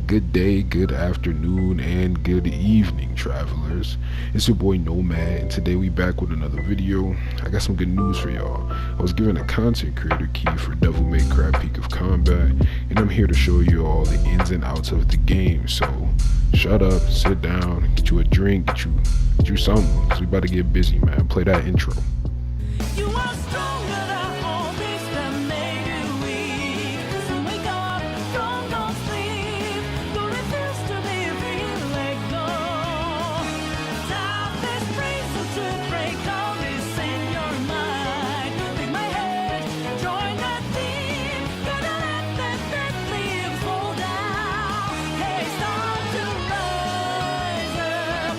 Good day, good afternoon, and good evening, travelers. It's your boy Nomad, and today we back with another video. I got some good news for y'all. I was given a content creator key for Devil May Cry Peak of Combat, and I'm here to show you all the ins and outs of the game. So shut up, sit down, get you a drink, get you something, because we about to get busy, man. Play that intro. You are stronger than all this that made you weak. So wake up from no sleep. Don't refuse to be free, let go. Time is reason to break all this in your mind. Take my head, join the team. Gotta let that leaves fall down. Hey, it's time to rise up.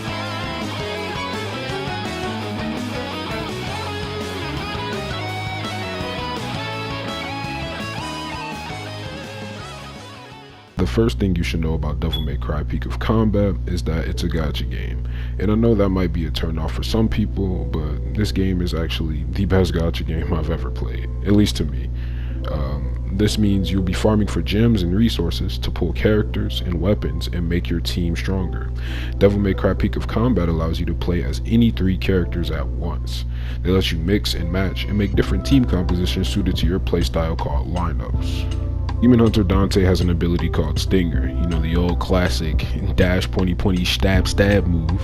The first thing you should know about Devil May Cry Peak of Combat is that it's a gacha game. And I know that might be a turnoff for some people, but this game is actually the best gacha game I've ever played, at least to me. This means you'll be farming for gems and resources to pull characters and weapons and make your team stronger. Devil May Cry Peak of Combat allows you to play as any 3 characters at once. They let you mix and match and make different team compositions suited to your playstyle called lineups. Demon Hunter Dante has an ability called Stinger, the old classic dash pointy stab move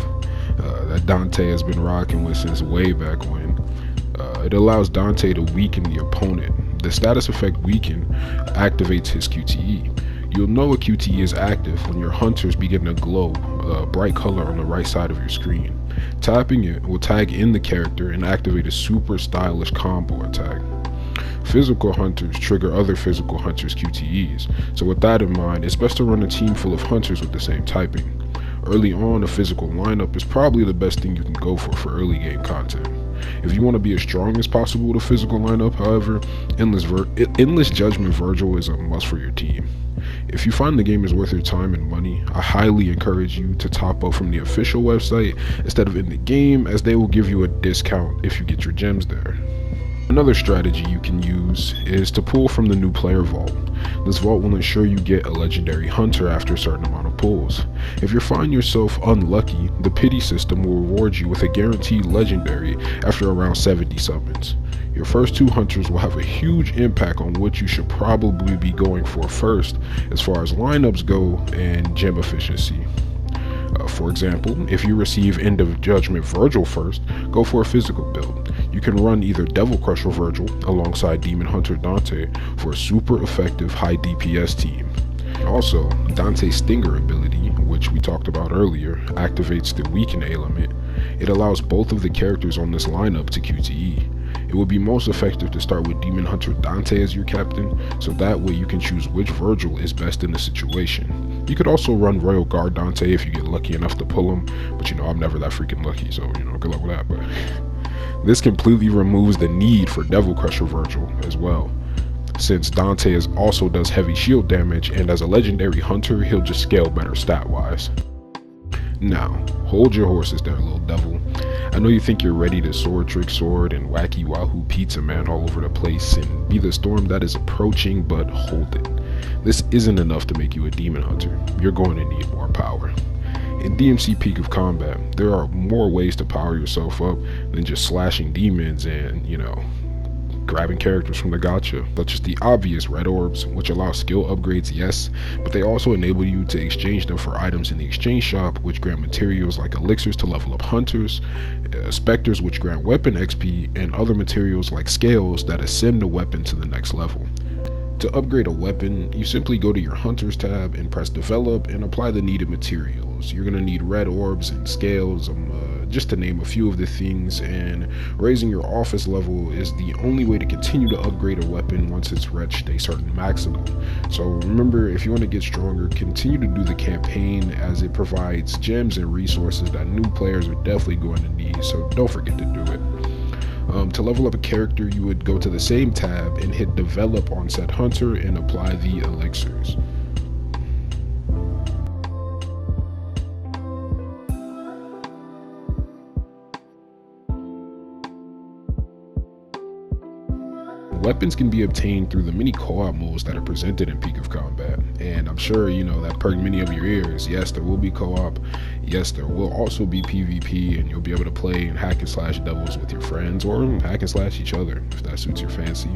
that Dante has been rocking with since way back when. It allows Dante to weaken the opponent. The status effect weaken activates his QTE. You'll know a QTE is active when your hunters begin to glow a bright color on the right side of your screen. Tapping it will tag in the character and activate a super stylish combo attack. Physical hunters trigger other physical hunters' QTEs, so with that in mind, it's best to run a team full of hunters with the same typing. Early on, a physical lineup is probably the best thing you can go for early game content. If you want to be as strong as possible with a physical lineup, however, Endless Judgment Virgil is a must for your team. If you find the game is worth your time and money, I highly encourage you to top up from the official website instead of in the game, as they will give you a discount if you get your gems there. Another strategy you can use is to pull from the new player vault. This vault will ensure you get a legendary hunter after a certain amount of pulls. If you find yourself unlucky, the pity system will reward you with a guaranteed legendary after around 70 summons. Your first 2 hunters will have a huge impact on what you should probably be going for first as far as lineups go and gem efficiency. For example, if you receive End of Judgment Virgil first, go for a physical build. You can run either Devil Crusher Virgil alongside Demon Hunter Dante for a super effective high DPS team. Also, Dante's Stinger ability, which we talked about earlier, activates the Weaken element. It allows both of the characters on this lineup to QTE. It would be most effective to start with Demon Hunter Dante as your captain, so that way you can choose which Virgil is best in the situation. You could also run Royal Guard Dante if you get lucky enough to pull him, but I'm never that freaking lucky, so good luck with that. But this completely removes the need for Devil Crusher Virgil as well, since Dante also does heavy shield damage, and as a legendary hunter, he'll just scale better stat-wise. Now, hold your horses there, little devil. I know you think you're ready to trick sword and wacky wahoo pizza man all over the place and be the storm that is approaching, but hold it. This isn't enough to make you a demon hunter. You're going to need more power. In DMC Peak of Combat, there are more ways to power yourself up than just slashing demons and, grabbing characters from the gacha, such as the obvious red orbs, which allow skill upgrades, yes, but they also enable you to exchange them for items in the exchange shop, which grant materials like elixirs to level up hunters, specters which grant weapon XP, and other materials like scales that ascend a weapon to the next level. To upgrade a weapon, you simply go to your Hunters tab and press Develop and apply the needed materials. You're going to need red orbs and scales, just to name a few of the things, and raising your office level is the only way to continue to upgrade a weapon once it's reached a certain maximum. So remember, if you want to get stronger, continue to do the campaign, as it provides gems and resources that new players are definitely going to need, so don't forget to do it. To level up a character, you would go to the same tab and hit Develop on said hunter and apply the elixirs. Weapons can be obtained through the many co-op modes that are presented in Peak of Combat, and I'm sure you know that perked many of your ears. Yes, there will be co-op. Yes, there will also be PvP, and you'll be able to play and hack and slash devils with your friends, or hack and slash each other if that suits your fancy.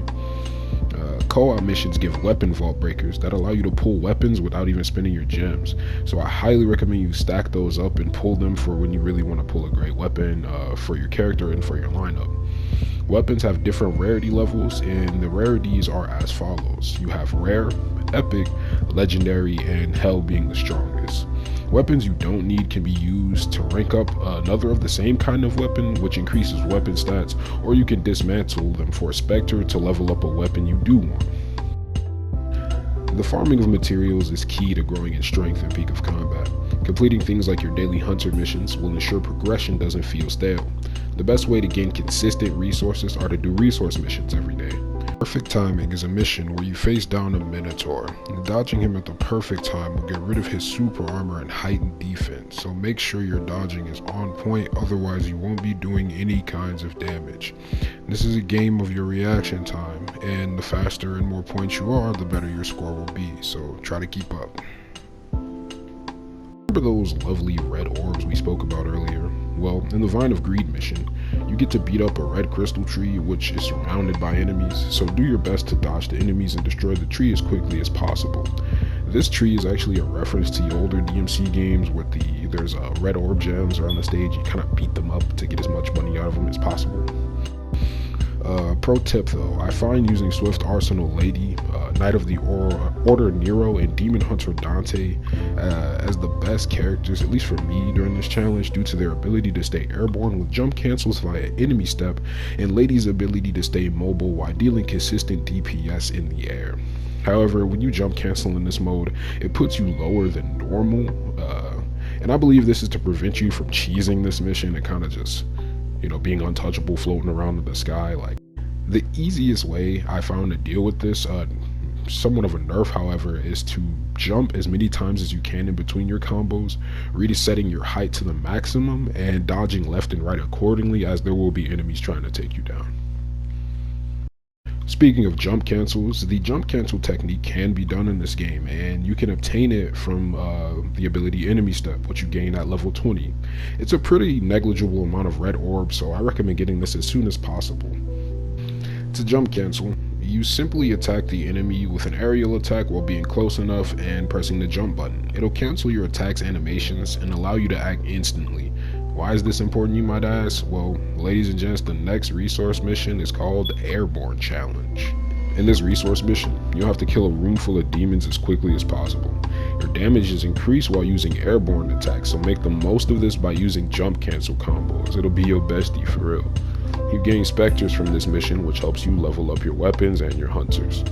Co-op missions give weapon vault breakers that allow you to pull weapons without even spending your gems. So I highly recommend you stack those up and pull them for when you really want to pull a great weapon for your character and for your lineup. Weapons have different rarity levels, and the rarities are as follows. You have rare, epic, legendary, and hell being the strongest. Weapons you don't need can be used to rank up another of the same kind of weapon, which increases weapon stats, or you can dismantle them for a specter to level up a weapon you do want. The farming of materials is key to growing in strength in Peak of Combat. Completing things like your daily hunter missions will ensure progression doesn't feel stale. The best way to gain consistent resources are to do resource missions every day. Perfect Timing is a mission where you face down a Minotaur, and dodging him at the perfect time will get rid of his super armor and heightened defense, so make sure your dodging is on point, otherwise you won't be doing any kinds of damage. This is a game of your reaction time, and the faster and more points you are, the better your score will be, so try to keep up. Remember those lovely red orbs we spoke about earlier? Well, in the Vine of Greed mission, you get to beat up a red crystal tree which is surrounded by enemies, so do your best to dodge the enemies and destroy the tree as quickly as possible. This tree is actually a reference to the older DMC games where there's red orb gems around the stage. You kind of beat them up to get as much money out of them as possible. Pro tip though, I find using Swift Arsenal Lady, Knight of the Order Nero, and Demon Hunter Dante as the best characters, at least for me, during this challenge due to their ability to stay airborne with jump cancels via enemy step, and Lady's ability to stay mobile while dealing consistent DPS in the air. However, when you jump cancel in this mode, it puts you lower than normal, and I believe this is to prevent you from cheesing this mission and kind of just, you know, being untouchable floating around in the sky. Like, the easiest way I found to deal with this, somewhat of a nerf however, is to jump as many times as you can in between your combos, resetting your height to the maximum and dodging left and right accordingly, as there will be enemies trying to take you down. Speaking of jump cancels, the jump cancel technique can be done in this game, and you can obtain it from the ability enemy step, which you gain at level 20. It's a pretty negligible amount of red orbs, so I recommend getting this as soon as possible. To jump cancel, you simply attack the enemy with an aerial attack while being close enough and pressing the jump button. It'll cancel your attack's animations and allow you to act instantly. Why is this important, you might ask? Well, ladies and gents, the next resource mission is called Airborne Challenge. In this resource mission, you'll have to kill a room full of demons as quickly as possible. Your damage is increased while using airborne attacks, so make the most of this by using jump cancel combos. It'll be your bestie for real. You gain specters from this mission, which helps you level up your weapons and your hunters.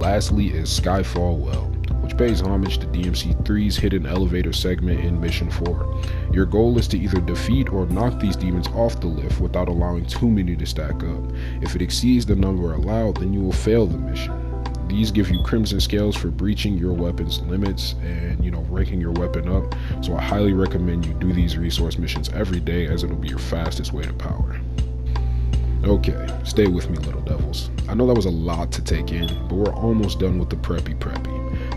Lastly is Skyfall Well, which pays homage to DMC3's hidden elevator segment in Mission 4. Your goal is to either defeat or knock these demons off the lift without allowing too many to stack up. If it exceeds the number allowed, then you will fail the mission. These give you crimson scales for breaching your weapon's limits and, you know, ranking your weapon up, so I highly recommend you do these resource missions every day, as it'll be your fastest way to power. Okay, stay with me, little devils. I know that was a lot to take in, but we're almost done with the preppy.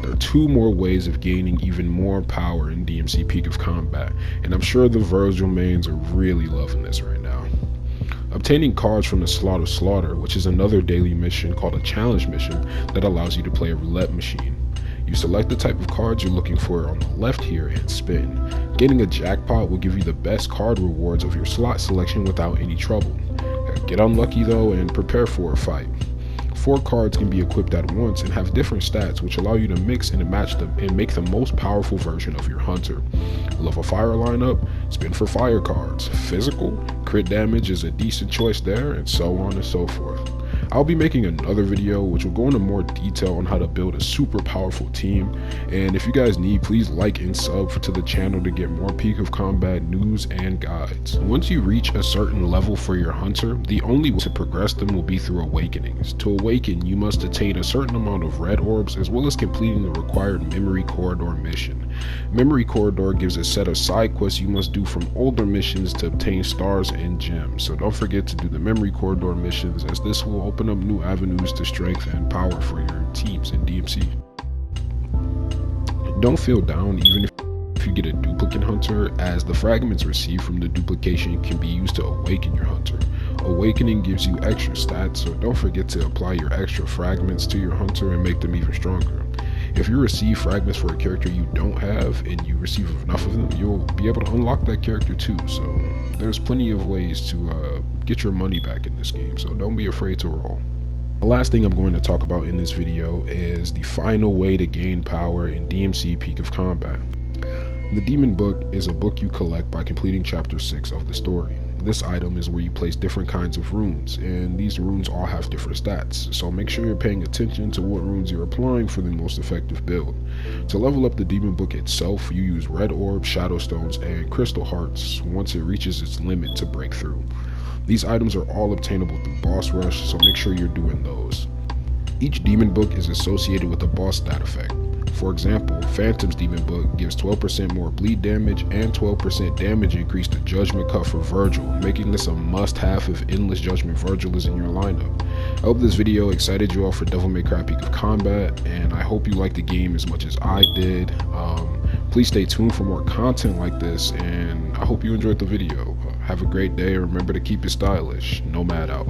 There are 2 more ways of gaining even more power in DMC Peak of Combat, and I'm sure the Virgil mains are really loving this right now. Obtaining cards from the Slaughter, which is another daily mission called a challenge mission that allows you to play a roulette machine. You select the type of cards you're looking for on the left here and spin. Getting a jackpot will give you the best card rewards of your slot selection without any trouble. Get unlucky though and prepare for a fight. 4 cards can be equipped at once and have different stats, which allow you to mix and match them and make the most powerful version of your hunter. Love a fire lineup? Spin for fire cards. Physical? Crit damage is a decent choice there, and so on and so forth. I'll be making another video which will go into more detail on how to build a super powerful team, and if you guys need, please like and sub to the channel to get more Peak of Combat news and guides. Once you reach a certain level for your hunter, the only way to progress them will be through awakenings. To awaken, you must attain a certain amount of red orbs as well as completing the required memory corridor mission. Memory Corridor gives a set of side quests you must do from older missions to obtain stars and gems, so don't forget to do the Memory Corridor missions, as this will open up new avenues to strength and power for your teams in DMC. Don't feel down even if you get a duplicate hunter, as the fragments received from the duplication can be used to awaken your hunter. Awakening gives you extra stats, so don't forget to apply your extra fragments to your hunter and make them even stronger. If you receive fragments for a character you don't have and you receive enough of them, you'll be able to unlock that character too, so there's plenty of ways to get your money back in this game, so don't be afraid to roll. The last thing I'm going to talk about in this video is the final way to gain power in DMC Peak of Combat. The Demon Book is a book you collect by completing chapter 6 of the story. This item is where you place different kinds of runes, and these runes all have different stats, so make sure you're paying attention to what runes you're applying for the most effective build. To level up the Demon Book itself, you use red orbs, shadow stones, and crystal hearts once it reaches its limit to break through. These items are all obtainable through boss rush, so make sure you're doing those. Each Demon Book is associated with a boss stat effect. For example, Phantom's Demon Book gives 12% more bleed damage and 12% damage increase to Judgment Cut for Virgil, making this a must-have if Endless Judgment Virgil is in your lineup. I hope this video excited you all for Devil May Cry Peak of Combat, and I hope you liked the game as much as I did. Please stay tuned for more content like this, and I hope you enjoyed the video. Have a great day, and remember to keep it stylish. Nomad out.